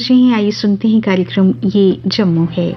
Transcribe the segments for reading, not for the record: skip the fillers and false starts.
हैं, आइए सुनते हैं कार्यक्रम ये जम्मू है।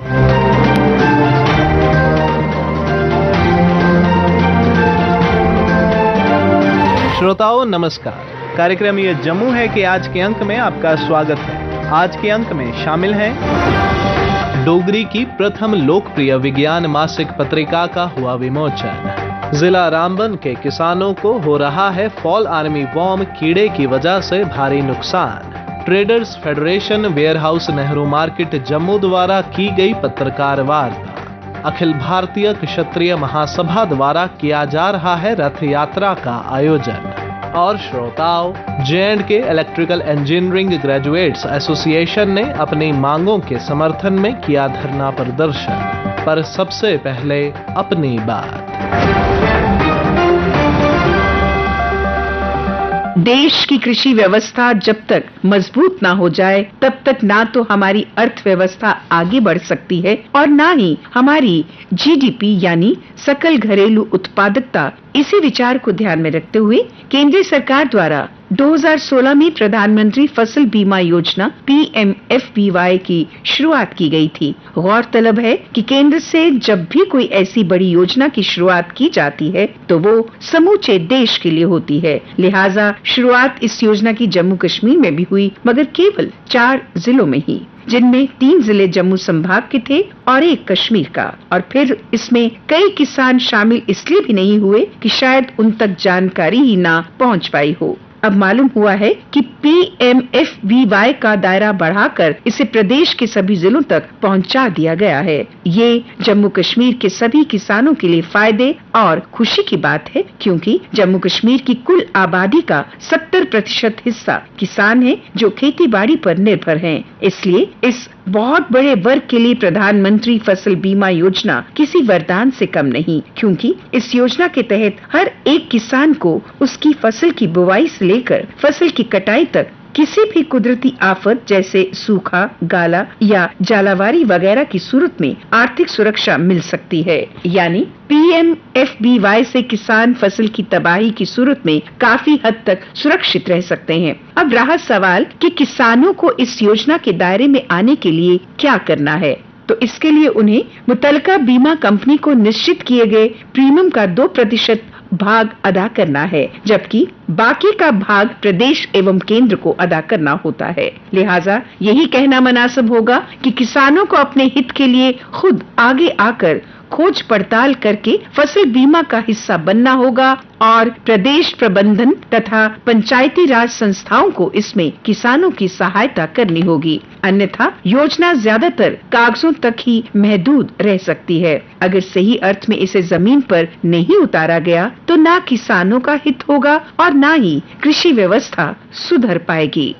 श्रोताओं नमस्कार। कार्यक्रम ये जम्मू है कि आज के अंक में आपका स्वागत है। आज के अंक में शामिल हैं डोगरी की प्रथम लोकप्रिय विज्ञान मासिक पत्रिका का हुआ विमोचन, जिला रामबन के किसानों को हो रहा है फॉल आर्मी वॉर्म कीड़े की वजह से भारी नुकसान, traders federation warehouse Nehru market Jammu द्वारा की गई पत्रकार वार्ता, अखिल भारतीय क्षत्रिय महासभा द्वारा किया जा रहा है रथ यात्रा का आयोजन और श्रोताओं J&K electrical engineering graduates association ने अपनी मांगों के समर्थन में किया धरना प्रदर्शन। पर सबसे पहले अपनी बात। देश की कृषि व्यवस्था जब तक मजबूत ना हो जाए तब तक ना तो हमारी अर्थव्यवस्था आगे बढ़ सकती है और ना ही हमारी जीडीपी यानी सकल घरेलू उत्पादकता। इसी विचार को ध्यान में रखते हुए केंद्र सरकार द्वारा 2016 में प्रधानमंत्री फसल बीमा योजना PMFBY की शुरुआत की गई थी। गौरतलब है कि केंद्र से जब भी कोई ऐसी बड़ी योजना की शुरुआत की जाती है तो वो समूचे देश के लिए होती है। लिहाजा शुरुआत इस योजना की जम्मू कश्मीर में भी हुई, मगर केवल 4 जिलों में ही, जिनमें 3 जिले जम्मू संभाग के थे और 1 कश्मीर का। और फिर इसमें कई किसान शामिल इसलिए भी नहीं हुए कि शायद उन तक जानकारी ही ना पहुंच पाई हो। अब मालूम हुआ है कि PMFBY का दायरा बढ़ाकर इसे प्रदेश के सभी जिलों तक पहुंचा दिया गया है। ये जम्मू कश्मीर के सभी किसानों के लिए फायदे और खुशी की बात है, क्योंकि जम्मू कश्मीर की कुल आबादी का 70% हिस्सा किसान है जो खेती बाड़ी पर निर्भर हैं। इसलिए इस बहुत बड़े वर्ग के लिए प्रधानमंत्री फसल बीमा योजना किसी वरदान से कम नहीं, क्योंकि इस योजना के तहत हर एक किसान को उसकी फसल की बुवाई से लेकर फसल की कटाई तक किसी भी कुदरती आफत जैसे सूखा, गाला या जालावारी वगैरह की सूरत में आर्थिक सुरक्षा मिल सकती है। यानी PMFBY से किसान फसल की तबाही की सूरत में काफी हद तक सुरक्षित रह सकते हैं। अब रहा सवाल कि किसानों को इस योजना के दायरे में आने के लिए क्या करना है। तो इसके लिए उन्हें मुतल्लिका बीमा कंपनी को निश्चित किए गए प्रीमियम का 2% भाग अदा करना है, जबकि बाकी का भाग प्रदेश एवं केंद्र को अदा करना होता है। लिहाजा यही कहना मुनासिब होगा कि किसानों को अपने हित के लिए खुद आगे आकर खोज पड़ताल करके फसल बीमा का हिस्सा बनना होगा और प्रदेश प्रबंधन तथा पंचायती राज संस्थाओं को इसमें किसानों की सहायता करनी होगी। अन्यथा योजना ज्यादातर कागजों तक ही महदूद रह सकती है। अगर सही अर्थ में इसे जमीन पर नहीं उतारा गया तो ना किसानों का हित होगा और ना ही कृषि व्यवस्था सुधर पाएगी।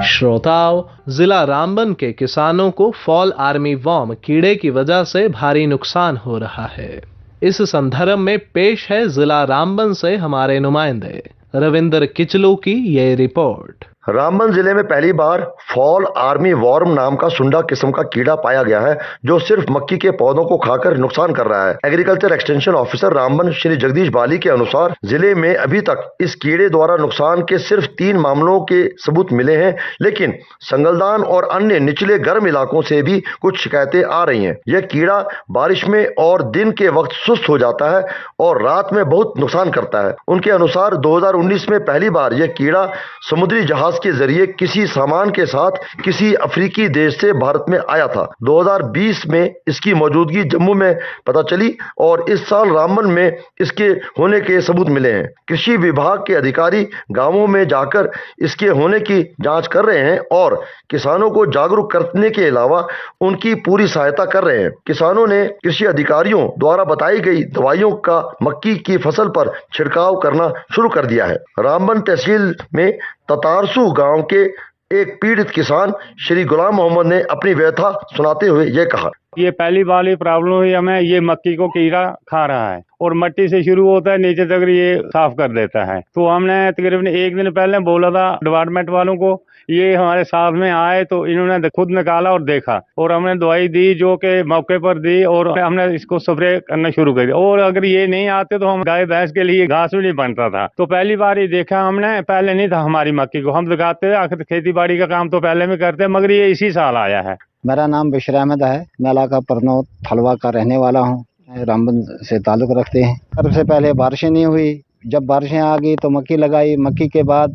श्रोताओं, जिला रामबन के किसानों को फॉल आर्मी वॉर्म कीड़े की वजह से भारी नुकसान हो रहा है। इस संदर्भ में पेश है जिला रामबन से हमारे नुमाइंदे रविंद्र किचलू की ये रिपोर्ट। रामबन जिले में पहली बार फॉल आर्मी वॉर्म नाम का सुंडा किस्म का कीड़ा पाया गया है, जो सिर्फ मक्की के पौधों को खाकर नुकसान कर रहा है। Agriculture extension officer Ramban Shri Jagdish Bali के अनुसार जिले में अभी तक इस कीड़े द्वारा नुकसान के सिर्फ 3 मामलों के सबूत मिले हैं, लेकिन संगलदान और अन्य निचले गर्म इलाकों से भी कुछ शिकायतें आ रही हैं। यह कीड़ा बारिश में और दिन के वक्त सुस्त हो जाता है और रात में बहुत नुकसान करता है। उनके अनुसार 2019 में पहली बार यह कीड़ा समुद्री जहाज के जरिए किसी सामान के साथ किसी अफ्रीकी देश से भारत में आया था। 2020 में इसकी मौजूदगी जम्मू में पता चली और इस साल रामबन में इसके होने के सबूत मिले हैं। कृषि विभाग के अधिकारी गांवों में जाकर इसके होने की जांच कर रहे हैं और किसानों को जागरूक करने के अलावा उनकी पूरी सहायता कर रहे हैं। किसानों ने कृषि अधिकारियों द्वारा बताई गई दवाइयों का मक्की की फसल पर छिड़काव करना शुरू कर दिया है। रामबन तहसील में ततारसू गांव के एक पीड़ित किसान श्री गुलाम मोहम्मद ने अपनी व्यथा सुनाते हुए यह कहा। ये पहली वाली प्रॉब्लम हुई हमें, ये मक्की को कीड़ा खा रहा है और मट्टी से शुरू होता है नीचे तक ये साफ कर देता है। तो हमने तकरीबन एक दिन पहले बोला था डिपार्टमेंट वालों को, ये हमारे साथ में आए तो इन्होंने खुद निकाला और देखा और हमने दवाई दी जो कि मौके पर दी और हमने इसको स्प्रे करना शुरू कर दिया। और अगर ये नहीं आते तो हम गाय भैंस के लिए घास भी नहीं बनता था। तो पहली बार ही देखा हमने, पहले नहीं था हमारी मक्की को। हम लगाते थे, आखिर खेती बाड़ी का काम तो पहले में करते, मगर ये इसी साल आया है। मेरा नाम बशीर अहमद है। मैं इलाका परनौत थलवा का रहने वाला हूँ। रामबन से ताल्लुक़ रखते हैं। सबसे पहले बारिशें नहीं हुई, जब बारिशें आ गई तो मक्की लगाई। मक्की के बाद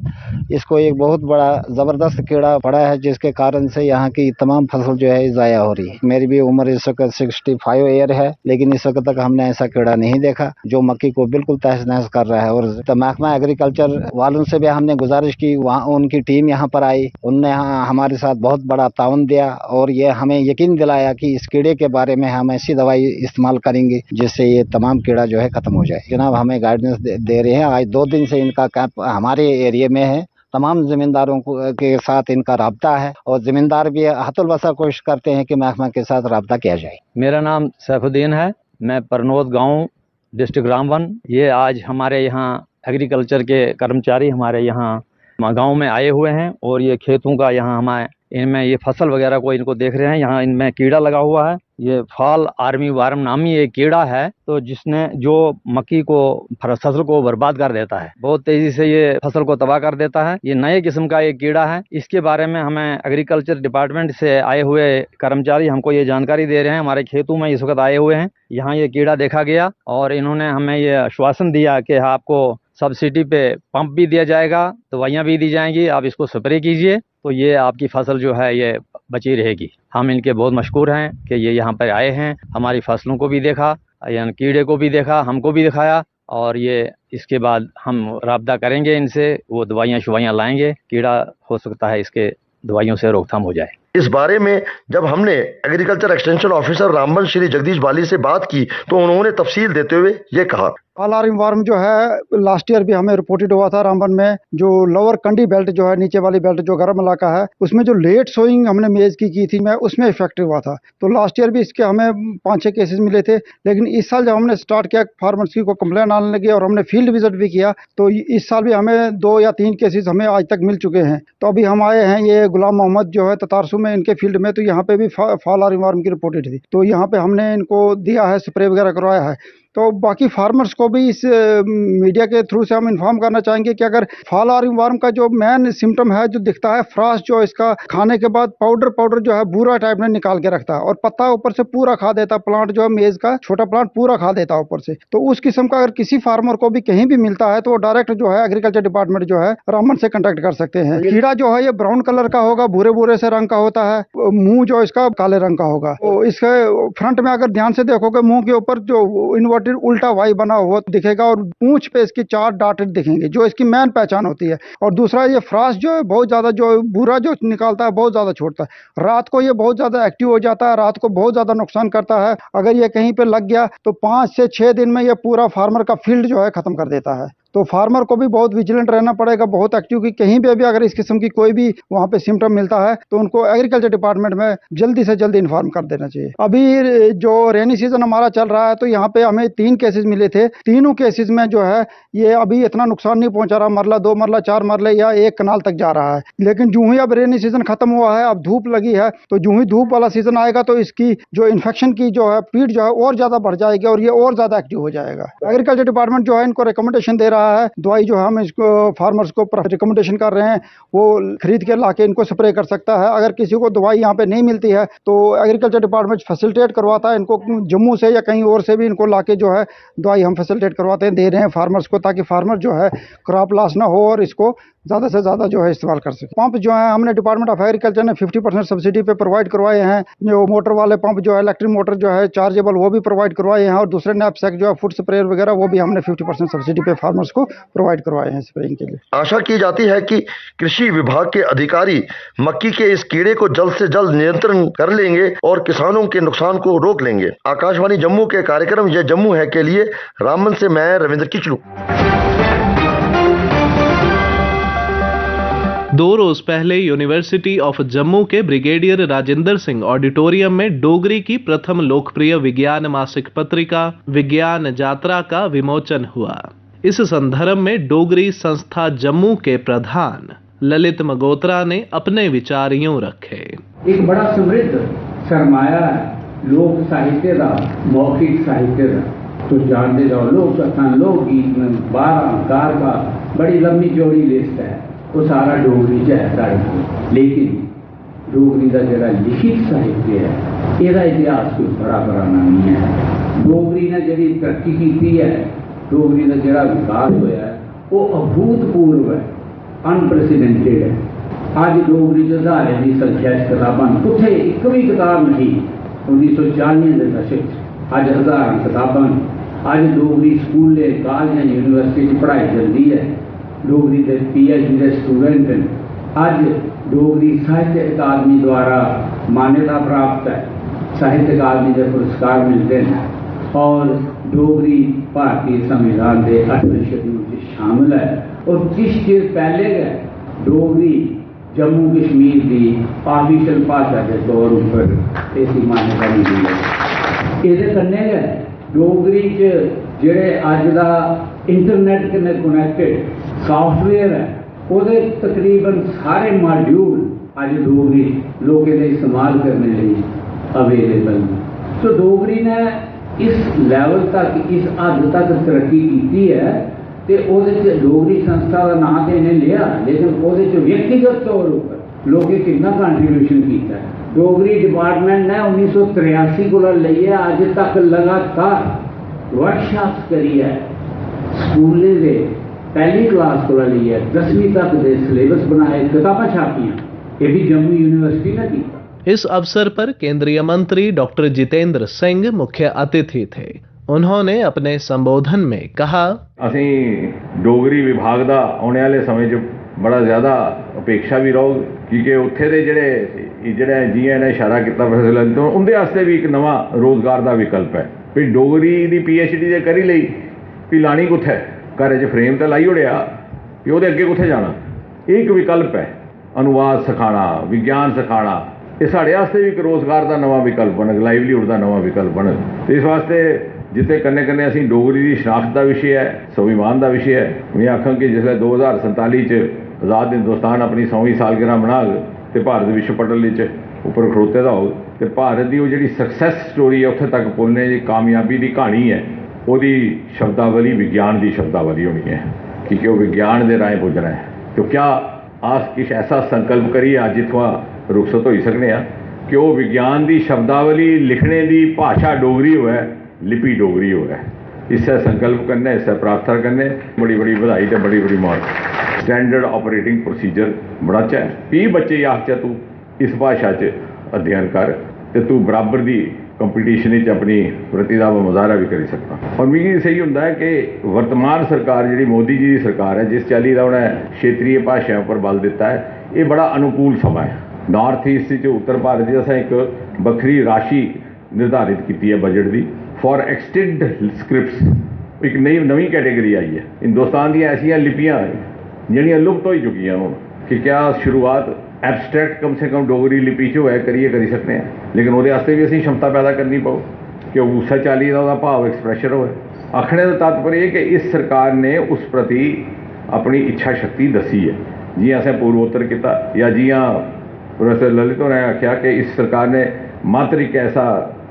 इसको एक बहुत बड़ा ज़बरदस्त कीड़ा पड़ा है, जिसके कारण से यहाँ की तमाम फसल जो है ज़ाया हो रही है। मेरी भी उम्र इस वक्त 65 ईयर है, लेकिन इस वक्त तक हमने ऐसा कीड़ा नहीं देखा जो मक्की को बिल्कुल तहस नहस कर रहा है। और महकमा एग्रीकल्चर वालों से भी हमने गुजारिश की, वहाँ उनकी टीम यहाँ पर आई, उनने हमारे साथ बहुत बड़ा ताउन दिया और ये हमें यकीन दिलाया कि इस कीड़े के बारे में हम ऐसी दवाई इस्तेमाल करेंगे जिससे ये तमाम कीड़ा जो है ख़त्म हो जाए। जनाब हमें गाइडेंस दे रहे हैं। आज 2 दिन से इनका कैंप हमारे एरिया में है। तमाम ज़मींदारों के साथ इनका राब्ता है और ज़मींदार भी हतुल बसा कोशिश करते हैं कि महकमा के साथ राब्ता किया जाए। मेरा नाम सैफुद्दीन है। मैं परनौत गांव डिस्ट्रिक्ट रामबन। ये आज हमारे यहाँ एग्रीकल्चर के कर्मचारी हमारे यहाँ गांव में आए हुए हैं और ये खेतों का यहाँ हमारे इनमें ये फसल वगैरह को इनको देख रहे हैं। यहाँ इनमें कीड़ा लगा हुआ है। ये फॉल आर्मी वार्म नामी एक कीड़ा है, तो जिसने जो मक्की को फसल को बर्बाद कर देता है, बहुत तेजी से ये फसल को तबाह कर देता है। ये नए किस्म का एक कीड़ा है। इसके बारे में हमें एग्रीकल्चर डिपार्टमेंट से आए हुए कर्मचारी हमको ये जानकारी दे रहे हैं। हमारे खेतों में इस वक्त आए हुए हैं, यहाँ ये कीड़ा देखा गया और इन्होंने हमें ये आश्वासन दिया कि आपको सब्सिडी पे पंप भी दिया जाएगा, दवाइयाँ भी दी जाएंगी, आप इसको स्प्रे कीजिए तो ये आपकी फसल जो है ये बची रहेगी। हम इनके बहुत मशकूर हैं कि ये यहाँ पर आए हैं, हमारी फसलों को भी देखा, यानी कीड़े को भी देखा, हमको भी दिखाया और ये इसके बाद हम राब्ता करेंगे इनसे, वो दवाइयाँ शुवाइयाँ लाएंगे। कीड़ा हो सकता है इसके दवाइयों से रोकथाम हो जाए। इस बारे में जब हमने agriculture extension officer Ramban Shri Jagdish Bali से बात की तो उन्होंने तफसील देते हुए ये कहा। फॉल आर्मी वर्म जो है लास्ट ईयर भी हमें रिपोर्टेड हुआ था रामबन में। जो लोअर कंडी बेल्ट जो है, नीचे वाली बेल्ट जो गर्म इलाका है, उसमें जो लेट सोइंग हमने मेज की थी मैं, उसमें इफेक्ट हुआ था। तो लास्ट ईयर भी इसके हमें 5-6 केसेस मिले थे। लेकिन इस साल जब हमने स्टार्ट किया, फार्मर्स की को कंप्लेन आने लगी और हमने फील्ड विजिट भी किया, तो इस साल भी हमें 2 या 3 केसेस हमें आज तक मिल चुके हैं। तो अभी हम आए हैं, ये गुलाम मोहम्मद जो है ततारसू में इनके फील्ड में, तो यहाँ पे भी फॉल आर्मी वर्म की रिपोर्टेड थी। तो यहाँ पे हमने इनको दिया है, स्प्रे वगैरह करवाया है। तो बाकी फार्मर्स को भी इस मीडिया के थ्रू से हम इन्फॉर्म करना चाहेंगे कि अगर फॉल आर्मी वर्म का जो मेन सिम्टम है जो दिखता है, फ्रास्ट जो इसका खाने के बाद पाउडर जो है बूरा टाइप में निकाल के रखता है और पत्ता ऊपर से पूरा खा देता है, प्लांट जो है मेज का छोटा प्लांट पूरा खा देता है ऊपर से। तो उस किस्म का अगर किसी फार्मर को भी कहीं भी मिलता है तो वो डायरेक्ट जो है एग्रीकल्चर डिपार्टमेंट जो है रामबन से कॉन्टेक्ट कर सकते हैं। कीड़ा जो है ये ब्राउन कलर का होगा, भूरे से रंग का होता है। मुंह जो इसका काले रंग का होगा। तो इसके फ्रंट में अगर ध्यान से देखोगे, मुंह के ऊपर जो इन्वर्टेड उल्टा वाई बना हुआ दिखेगा और पूंछ पे इसकी 4 डॉटेड दिखेंगे, जो इसकी मेन पहचान होती है। और दूसरा ये फ्रास्ट जो है बहुत ज्यादा जो बुरा जो निकालता है, बहुत ज्यादा छोड़ता है। रात को ये बहुत ज्यादा एक्टिव हो जाता है, रात को बहुत ज्यादा नुकसान करता है। अगर ये कहीं पे लग गया तो 5 से 6 दिन में ये पूरा फार्मर का फील्ड जो है खत्म कर देता है। तो फार्मर को भी बहुत विजिलेंट रहना पड़ेगा, बहुत एक्टिव, कि कहीं पे भी अगर इस किस्म की कोई भी वहाँ पे सिम्टम मिलता है तो उनको एग्रीकल्चर डिपार्टमेंट में जल्दी से जल्दी इन्फॉर्म कर देना चाहिए। अभी जो रेनी सीजन हमारा चल रहा है तो यहाँ पे हमें 3 केसेस मिले थे। तीनों केसेस में जो है ये अभी इतना नुकसान नहीं पहुंचा रहा, मरला 2 मरला 4 मरले या 1 कनाल तक जा रहा है। लेकिन जो ही अब रेनी सीजन खत्म हुआ है, अब धूप लगी है, तो जो ही धूप वाला सीजन आएगा तो इसकी जो इन्फेक्शन की जो है पीड जो है और ज्यादा बढ़ जाएगी और ये और ज्यादा एक्टिव हो जाएगा। एग्रीकल्चर डिपार्टमेंट जो है इनको रिकमेंडेशन दे रहा है, दवाई जो हम इसको फार्मर्स को रिकमेंडेशन कर रहे हैं वो खरीद के लाके इनको स्प्रे कर सकता है। अगर किसी को दवाई यहाँ पे नहीं मिलती है तो एग्रीकल्चर डिपार्टमेंट फैसिलिटेट करवाता है इनको, जम्मू से या कहीं और से भी इनको लाके जो है दवाई हम फैसिलिटेट करवाते हैं, दे रहे हैं फार्मर्स को, ताकि फार्मर जो है क्रॉप लॉस ना हो और इसको ज़्यादा से ज़्यादा जो है इस्तेमाल कर सके। पंप जो है हमने डिपार्टमेंट ऑफ एग्रीकल्चर ने 50% सब्सिडी पे प्रोवाइड करवाए हैं। जो मोटर वाले पंप जो है, इलेक्ट्रिक मोटर जो है चार्जेबल, वो भी प्रोवाइड करवाए हैं। और दूसरे नैपसैक जो है फुट स्प्रेयर वगैरह वो भी हमने 50% सब्सिडी पे फार्मर्स को प्रोवाइड करवाए हैं स्प्रेइंग के लिए। आशा की जाती है कि कृषि विभाग के अधिकारी मक्की के इस कीड़े को जल्द से जल्द नियंत्रण कर लेंगे और किसानों के नुकसान को रोक लेंगे। आकाशवाणी जम्मू के कार्यक्रम ये जम्मू है के लिए रामबन से मैं रविंद्र किचलू। 2 रोज पहले यूनिवर्सिटी ऑफ जम्मू के ब्रिगेडियर राजेंद्र सिंह ऑडिटोरियम में डोगरी की प्रथम लोकप्रिय विज्ञान मासिक पत्रिका विज्ञान जात्रा का विमोचन हुआ। इस संदर्भ में डोगरी संस्था जम्मू के प्रधान ललित मगोत्रा ने अपने विचार यूं रखे। एक बड़ा समृद्ध सरमाया है लोक साहित्य का, मौखिक साहित्य का। तो जानते जाओ लोक कथा लोकगीत में 12 कार का बड़ी लंबी चौड़ी लिस्ट है, वो सारा डोगरी च है साढ़े। लेकिन डोगरी का जरा लिखित साहित्य है, इसका इतिहास कोई बड़ा पुराना नहीं है। डोगरी ने जी तरक्की की है, डोगरी का जरा विकास होया है वो अभूतपूर्व है, अनप्रैसिडेंटेड है। अज डोगरी हज़ारे की संख्या किताबां कुछ एक भी किताब नहीं 1940 के दशक अज हज़ार किताबां। अज डोगरी स्कूले कॉलेज यूनिवर्सिटी पढ़ाई जाती है, डोगरी के PhD के स्टूडेंट हैं। अज डोगरी साहित्य अकादमी द्वारा मान्यता प्राप्त है, साहित्य अकादमी के पुरस्कार मिलते हैं और डोगरी भारतीय संविधान के 8वें शेड्यूल में शामिल है। और किस चीज पहले गए डोगरी जम्मू कश्मीर की ऑफिशियल भाषा के तौर पर ऐसी मान्यता मिली है। ये कन्ने गए डोगरी जेड़े अज का इंटरनेट कन्नै कनैक्टेड सॉफ्टवेयर है वो तकरीबन सारे मॉड्यूल अज डोगरी लोगों के इस्तेमाल करने लिए अवेलेबल। तो डोगरी ने इस लैवल तक इस हद तक तरक्की की है तो डोगरी संस्था का नाम तो इन्हें लिया, लेकिन वो व्यक्तिगत तौर पर लोगों कितना कंट्रीब्यूशन किया है। डोगरी डिपार्टमेंट ने 1983 को लेइए अज तक लगातार वर्कशॉप्स करी है, स्कूले दे पहली क्लास को लेइए 10वीं तक दे सिलेबस बनाए, किताबां छापियां, ये भी जम्मू यूनिवर्सिटी ने की। इस अवसर पर केंद्रीय मंत्री डॉक्टर जितेंद्र सिंह मुख्य अतिथि थे। उन्होंने अपने संबोधन में कहा, असी डोगरी विभाग का आने वाले समय च बड़ा ज़्यादा अपेक्षा भी रहो, क्योंकि उत्थे दे जेड़े जियां ने इशारा किया फैसला तो उनके वास्ते भी एक नवा रोजगार का विकल्प है। भी डोगरी की PhD तो करी ली, भी लानी कुत्थे घर च फ्रेम तो लाई उड़िया, भी वो अगे कुत्थे जाना। एक विकल्प है अनुवाद सिखाना, विज्ञान सिखाना, ये साढ़े वास्ते भी एक रोजगार का नवा विकल्प बनग, लाइवलीहुड का नवा विकल्प बनग। इस वास्ते जिते कन्ने कन्ने असी डोगरी की शनाख्त का विषय है, स्वाभिमान का विषय है। मैं आखां कि जिसले 2047 आज़ाद हिंदुस्तान अपनी 100वीं सालगिरह मनाग तो भारत विश्व पटल उपर खड़ोते का हो तो भारत की वो जी सक्सैस स्टोरी है उत्थे तक पहुंचने की कामयाबी की कहानी है, वो शब्दावली विज्ञान की शब्दावली होनी है, क्योंकि वो विज्ञान के राहें पुजना है। तो क्या आस किश ऐसा संकल्प करिए अज जितों रुखसत हो सकने कि वो विज्ञान की शब्दावली लिखने की भाषा डोगरी होए, लिपि डोगरी होए। इससे संकल्प करने, इससे प्रार्थना करने, बड़ी बड़ी बधाई तो बड़ी बड़ी मौत। स्टैंडर्ड ऑपरेटिंग प्रोसीजर बड़ा अच्छा है। 20 बच्चे आखते तू इस भाषा च अध्ययन कर तो तू बराबर की कंपीटीशन अपनी प्रतिभा का मुजाहरा भी कर सकता। और मुझे सही होंदा है कि वर्तमान सरकार जी मोदी जी की सरकार है, जिस चाली का उन्हें क्षेत्रीय भाषाओं पर बल दिता है, ये बड़ा अनुकूल समा है। नॉर्थ ईस्ट उत्तर भारत अस एक बखरी राशि निर्धारित की है बजट की फॉर एक्सटेंड स्क्रिप्ट्स। एक नवी कैटेगरी आई है। हिंदुस्तान दी ऐसियां लिपियां जिहड़ियां लुप्त हो चुकी हैं कि क्या शुरुआत एबस्ट्रैक्ट कम से कम डोगरी लिपि च होए करी सकते हैं, लेकिन वो वास्ते भी असीं क्षमता पैदा करनी पाओ कि उस चाली का भाव एक्सप्रैशन होए। आखने का तात्पर्य कि इस सरकार ने उस प्रति अपनी इच्छा शक्ति दसी है। जियां असें पूर्वोत्तर किया या जियां प्रोफेसर ललित होरें आख्या कि इस सरकार ने मात्र एक ऐसा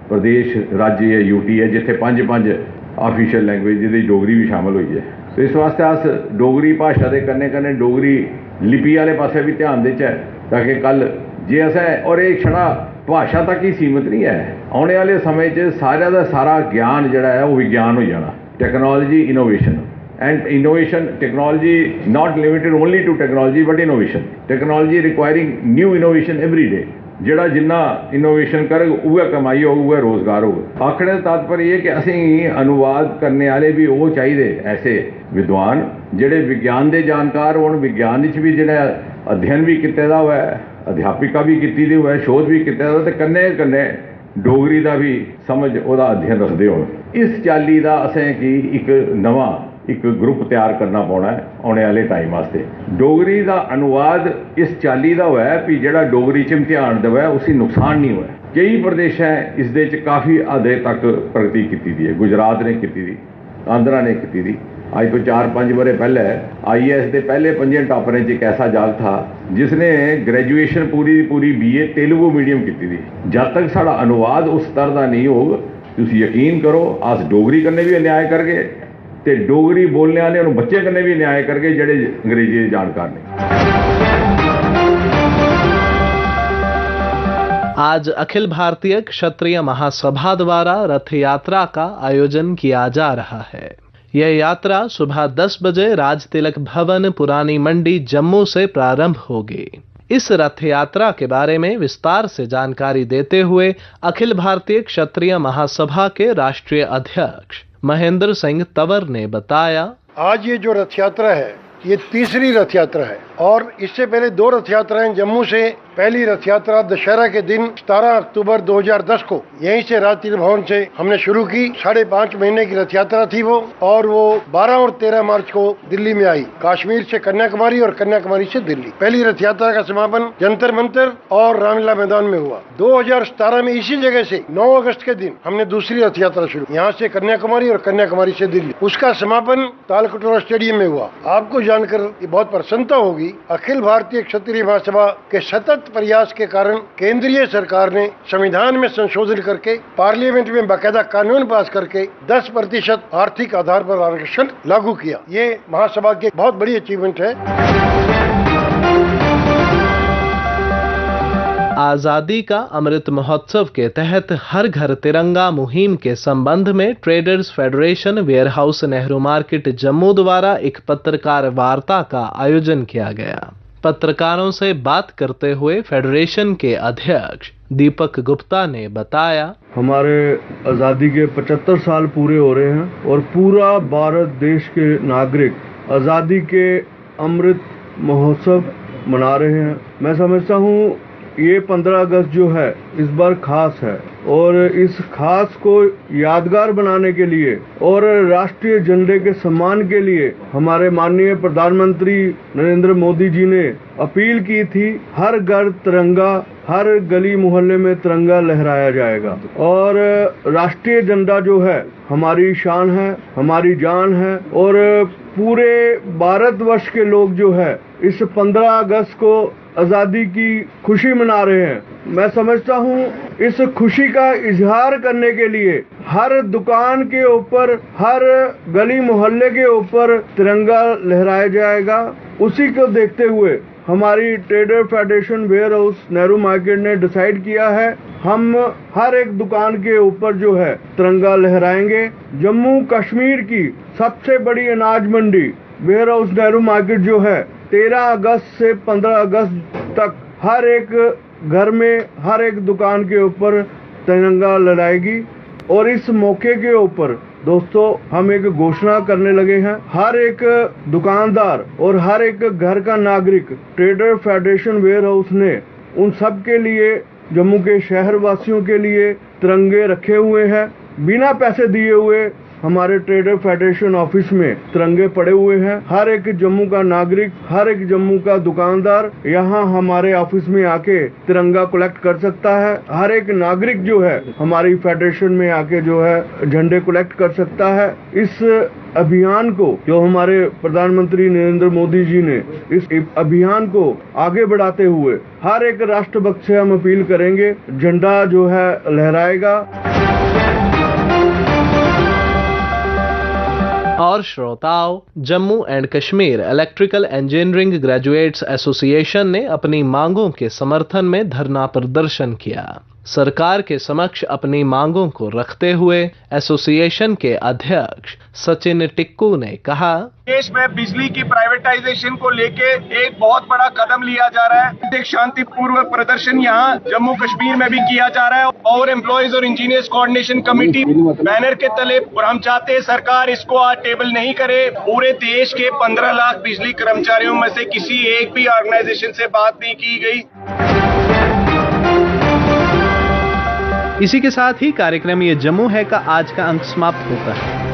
प्रदेश राज्य है यूटी है जिथे 5 ऑफिशियल लैंग्वेज जिहदी डोगरी भी शामिल हुई है। तो इस वास्ते अस डोगरी भाषा के कन्ने कन्ने डोगरी लिपि वाले पासे भी ध्यान देचै ताकि कल जे असें और एक छड़ा भाषा तक ही सीमित नहीं है, आने वाले समय च सारा का सारा ज्ञान जिहड़ा है वो विज्ञान हो जाना। Technology innovation and innovation, technology not limited only to technology but innovation. Technology requiring new innovation every day. जिहड़ा जिन्ना इनोवेशन करे उहे कमाई हो, उहे रोजगार हो। आखने का तात्पर्य ये कि असीं अनुवाद करने वाले भी वो चाहिए ऐसे विद्वान जिहड़े विज्ञान के जानकार होण, विज्ञान विच भी जिहड़ा अध्ययन भी किते दा होवे, अध्यापिका भी कीती दी होवे, शोध भी किते दा ते कन्ने कन्ने डोगरी का भी समझ उहदा अध्ययन रखदे होण। इस चाली का असें कि एक नवा एक ग्रुप तैयार करना पौना है आने वाले टाइम वास्ते। डोगरी का अनुवाद इस चाली का हुआ है भी जिहड़ा डोगरी च इम्तिहान देवे उसी नुकसान नहीं हुआ। कई प्रदेश है इस दे च काफ़ी हद तक प्रगति की दी है। गुजरात ने की थी, आंध्रा ने की थी। आज तो 4-5 बरे पहले IAS के पहले 5 टॉपरें च एक ऐसा जाल था जिसने ग्रेजुएशन पूरी BA तेलुगु मीडियम की थी। जब तक साड़ा अनुवाद उस स्तर का नहीं होगा तुसी यकीन करो अस डोगरी कन्ने भी अन्याय करगे ते डोगरी बोलने वाले और बच्चे कन्ने भी अन्याय करगे जेडे अंग्रेजी के जानकार ने। आज अखिल भारतीय क्षत्रिय महासभा द्वारा रथ यात्रा का आयोजन किया जा रहा है। यह यात्रा सुबह 10 बजे राज तिलक भवन पुरानी मंडी जम्मू से प्रारंभ होगी। इस रथ यात्रा के बारे में विस्तार से जानकारी देते हुए अखिल भारतीय क्षत्रिय महासभा के राष्ट्रीय अध्यक्ष महेंद्र सिंह तंवर ने बताया, आज ये जो रथ यात्रा है ये तीसरी रथ यात्रा है और इससे पहले 2 रथ यात्राएं जम्मू से। पहली रथ यात्रा दशहरा के दिन 17 अक्टूबर 2010 को यहीं से राज तिलक भवन से हमने शुरू की। 5.5 महीने की रथ यात्रा थी वो, और वो 12 और 13 मार्च को दिल्ली में आई, कश्मीर से कन्याकुमारी और कन्याकुमारी से दिल्ली। पहली रथ यात्रा का समापन जंतर मंतर और रामलीला मैदान में हुआ। 2017 में इसी जगह से 9 अगस्त के दिन हमने दूसरी रथ यात्रा शुरू, यहाँ से कन्याकुमारी और कन्याकुमारी से दिल्ली। उसका समापन तालकटोरा स्टेडियम में हुआ। आपको जानकर बहुत प्रसन्नता होगी, अखिल भारतीय क्षत्रिय महासभा के सतत प्रयास के कारण केंद्रीय सरकार ने संविधान में संशोधन करके पार्लियामेंट में बाकायदा कानून पास करके 10% आर्थिक आधार पर आरक्षण लागू किया। ये महासभा की बहुत बड़ी अचीवमेंट है। आजादी का अमृत महोत्सव के तहत हर घर तिरंगा मुहिम के संबंध में traders federation warehouse Nehru market Jammu द्वारा एक पत्रकार वार्ता का आयोजन किया गया। पत्रकारों से बात करते हुए फेडरेशन के अध्यक्ष दीपक गुप्ता ने बताया, हमारे आज़ादी के 75 साल पूरे हो रहे हैं और पूरा भारत देश के नागरिक आज़ादी के अमृत महोत्सव मना रहे हैं। मैं समझता हूँ ये 15 अगस्त जो है इस बार खास है और इस खास को यादगार बनाने के लिए और राष्ट्रीय झंडे के सम्मान के लिए हमारे माननीय प्रधानमंत्री नरेंद्र मोदी जी ने अपील की थी, हर घर तिरंगा, हर गली मोहल्ले में तिरंगा लहराया जाएगा। और राष्ट्रीय झंडा जो है हमारी शान है, हमारी जान है और पूरे भारतवर्ष के लोग जो है इस 15 अगस्त को आज़ादी की खुशी मना रहे हैं। मैं समझता हूँ इस खुशी का इजहार करने के लिए हर दुकान के ऊपर, हर गली मोहल्ले के ऊपर तिरंगा लहराया जाएगा। उसी को देखते हुए हमारी trader federation warehouse Nehru market ने डिसाइड किया है हम हर एक दुकान के ऊपर जो है तिरंगा लहराएंगे। जम्मू कश्मीर की सबसे बड़ी अनाज मंडी वेयरहाउस नेहरू मार्केट जो है 13 अगस्त से 15 अगस्त तक हर एक घर में, हर एक दुकान के ऊपर तिरंगा लहराएगी। और इस मौके के ऊपर दोस्तों हम एक घोषणा करने लगे हैं, हर एक दुकानदार और हर एक घर का नागरिक ट्रेडर फेडरेशन वेयरहाउस ने उन सब के लिए, जम्मू के शहर वासियों के लिए तिरंगे रखे हुए हैं। बिना पैसे दिए हुए हमारे ट्रेडर फेडरेशन ऑफिस में तिरंगे पड़े हुए हैं। हर एक जम्मू का नागरिक, हर एक जम्मू का दुकानदार यहाँ हमारे ऑफिस में आके तिरंगा कलेक्ट कर सकता है। हर एक नागरिक जो है हमारी फेडरेशन में आके जो है झंडे कलेक्ट कर सकता है। इस अभियान को जो हमारे प्रधानमंत्री नरेंद्र मोदी जी ने इस अभियान को आगे बढ़ाते हुए हर एक राष्ट्रभक्त से हम अपील करेंगे, झंडा जो है लहराएगा। और श्रोताओं, Jammu and Kashmir electrical engineering graduates association ने अपनी मांगों के समर्थन में धरना प्रदर्शन किया। सरकार के समक्ष अपनी मांगों को रखते हुए एसोसिएशन के अध्यक्ष सचिन टिक्कू ने कहा, देश में बिजली की प्राइवेटाइजेशन को लेके एक बहुत बड़ा कदम लिया जा रहा है। एक शांतिपूर्ण प्रदर्शन यहाँ जम्मू कश्मीर में भी किया जा रहा है और एम्प्लॉयज और इंजीनियर्स कोऑर्डिनेशन कमेटी बैनर के तले, और हम चाहते हैं सरकार इसको आज टेबल नहीं करे। पूरे देश के 15 लाख बिजली कर्मचारियों में से किसी एक भी ऑर्गेनाइजेशन से बात नहीं की गई। इसी के साथ ही कार्यक्रम ये जम्मू है का आज का अंक समाप्त होता है।